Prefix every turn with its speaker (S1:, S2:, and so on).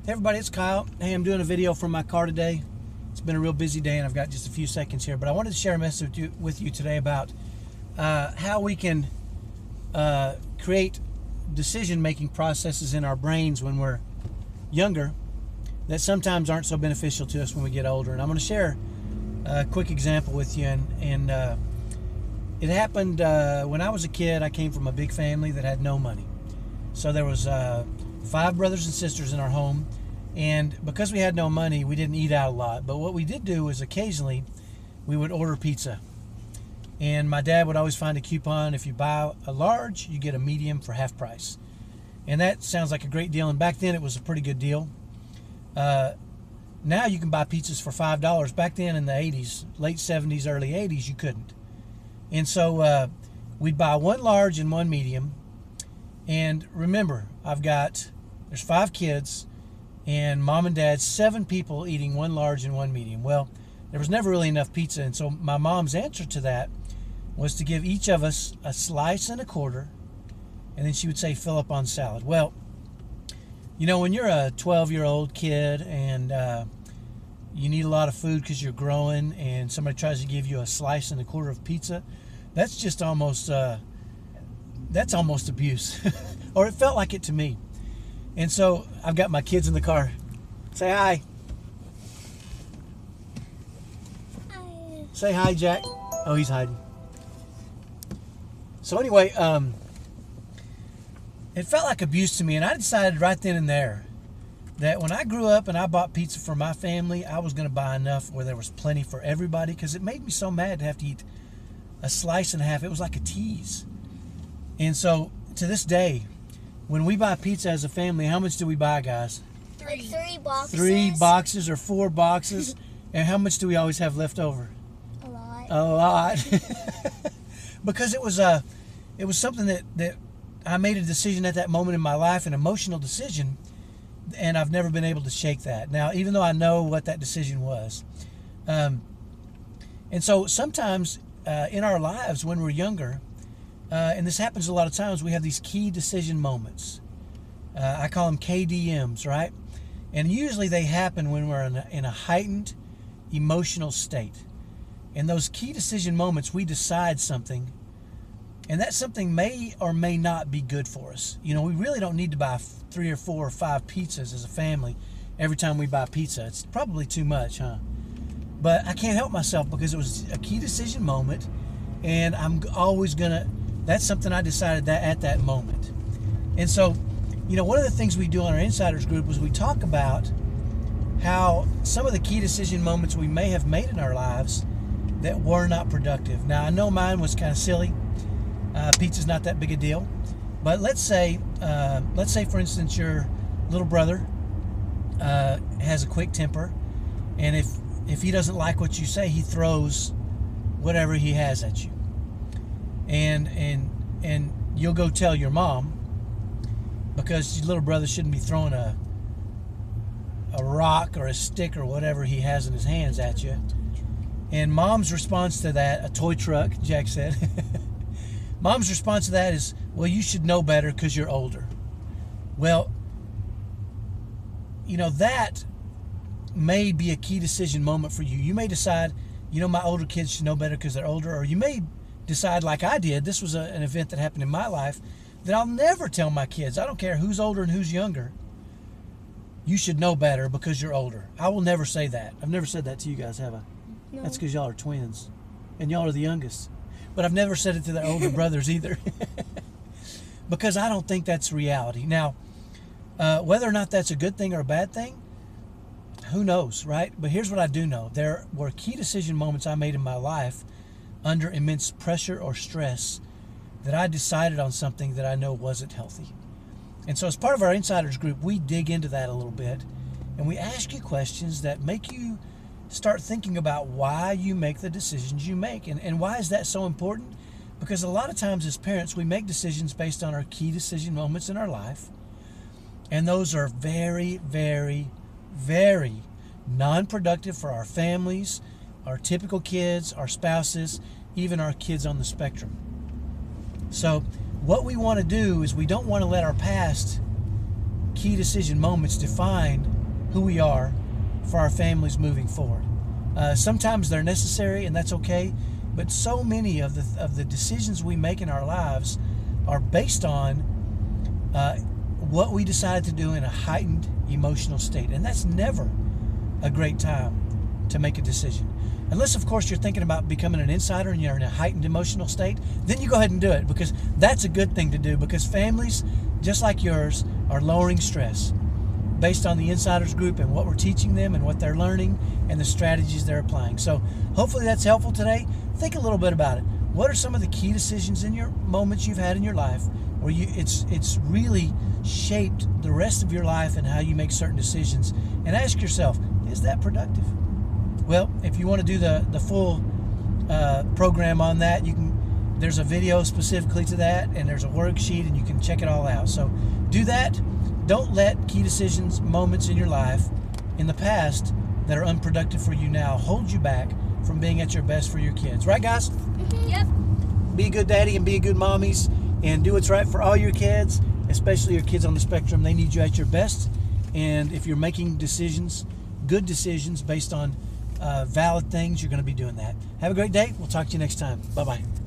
S1: Hey everybody, it's Kyle. Hey, I'm doing a video from my car today. It's been a real busy day and I've got just a few seconds here, but I wanted to share a message with you today about how we can create decision-making processes in our brains when we're younger that sometimes aren't so beneficial to us when we get older. And I'm going to share a quick example with you. And it happened when I was a kid. I came from a big family that had no money. So there was 5 brothers and sisters in our home, and because we had no money, we didn't eat out a lot. But what we did do is occasionally we would order pizza, and my dad would always find a coupon. If you buy a large, you get a medium for half price, and that sounds like a great deal. And back then it was a pretty good deal. Now you can buy pizzas for $5. Back then in the 80s, late 70s, early 80s, you couldn't. And so we'd buy 1 large and 1 medium. And remember, there's 5 kids, and mom and dad, 7 people eating 1 large and 1 medium. Well, there was never really enough pizza, and so my mom's answer to that was to give each of us a slice and a quarter, and then she would say, fill up on salad. Well, you know, when you're a 12-year-old kid and you need a lot of food because you're growing, and somebody tries to give you a slice and a quarter of pizza, that's just almost that's almost abuse. Or it felt like it to me. And so I've got my kids in the car. Say hi.
S2: Hi.
S1: Say hi, Jack. Oh, he's hiding. So anyway, it felt like abuse to me, and I decided right then and there that when I grew up and I bought pizza for my family, I was going to buy enough where there was plenty for everybody, because it made me so mad to have to eat a slice and a half. It was like a tease. And so to this day, when we buy pizza as a family, how much do we buy, guys?
S2: 3 boxes.
S1: 3 boxes or 4 boxes. And how much do we always have left over?
S2: A lot.
S1: A lot. Because it was something that I made a decision at that moment in my life, an emotional decision, and I've never been able to shake that. Now, even though I know what that decision was. And so sometimes in our lives when we're younger, and this happens a lot of times, we have these key decision moments. I call them KDMs, right? And usually they happen when we're in a heightened emotional state. In those key decision moments, we decide something, and that something may or may not be good for us. You know, we really don't need to buy 3 or 4 or 5 pizzas as a family every time we buy pizza. It's probably too much, huh? But I can't help myself, because it was a key decision moment, and I'm always gonna. That's something I decided that at that moment. And so, you know, one of the things we do on our Insiders group is we talk about how some of the key decision moments we may have made in our lives that were not productive. Now, I know mine was kind of silly. Pizza's not that big a deal. But let's say for instance, your little brother has a quick temper, and if he doesn't like what you say, he throws whatever he has at you. And you'll go tell your mom, because your little brother shouldn't be throwing a rock or a stick or whatever he has in his hands at you. And mom's response to that, a toy truck, Jack said. Mom's response to that is, well, you should know better because you're older. Well, you know, that may be a key decision moment for you. You may decide, you know, my older kids should know better because they're older, or you may decide, like I did, this was an event that happened in my life, that I'll never tell my kids, I don't care who's older and who's younger, you should know better because you're older. I will never say that. I've never said that to you guys, have I?
S2: No.
S1: That's because y'all are twins and y'all are the youngest. But I've never said it to their older brothers either. Because I don't think that's reality. Now, whether or not that's a good thing or a bad thing, who knows, right? But here's what I do know. There were key decision moments I made in my life under immense pressure or stress that I decided on something that I know wasn't healthy. And so as part of our Insiders group, we dig into that a little bit, and we ask you questions that make you start thinking about why you make the decisions you make. And why is that so important? Because a lot of times as parents, we make decisions based on our key decision moments in our life, and those are very, very, very non-productive for our families, our typical kids, our spouses, even our kids on the spectrum. So what we want to do is we don't want to let our past key decision moments define who we are for our families moving forward. Sometimes they're necessary, and that's okay, but so many of the decisions we make in our lives are based on what we decided to do in a heightened emotional state, and that's never a great time to make a decision. Unless, of course, you're thinking about becoming an insider and you're in a heightened emotional state, then you go ahead and do it, because that's a good thing to do, because families, just like yours, are lowering stress based on the insiders group and what we're teaching them and what they're learning and the strategies they're applying. So hopefully that's helpful today. Think a little bit about it. What are some of the key decisions in your moments you've had in your life where it's really shaped the rest of your life and how you make certain decisions? And ask yourself, is that productive? Well, if you want to do the full program on that, there's a video specifically to that, and there's a worksheet, and you can check it all out. So do that. Don't let key decisions, moments in your life in the past that are unproductive for you now hold you back from being at your best for your kids. Right, guys?
S2: Mm-hmm. Yep.
S1: Be a good daddy and be a good mommies, and do what's right for all your kids, especially your kids on the spectrum. They need you at your best. And if you're making decisions, good decisions based on valid things, you're going to be doing that. Have a great day. We'll talk to you next time. Bye-bye.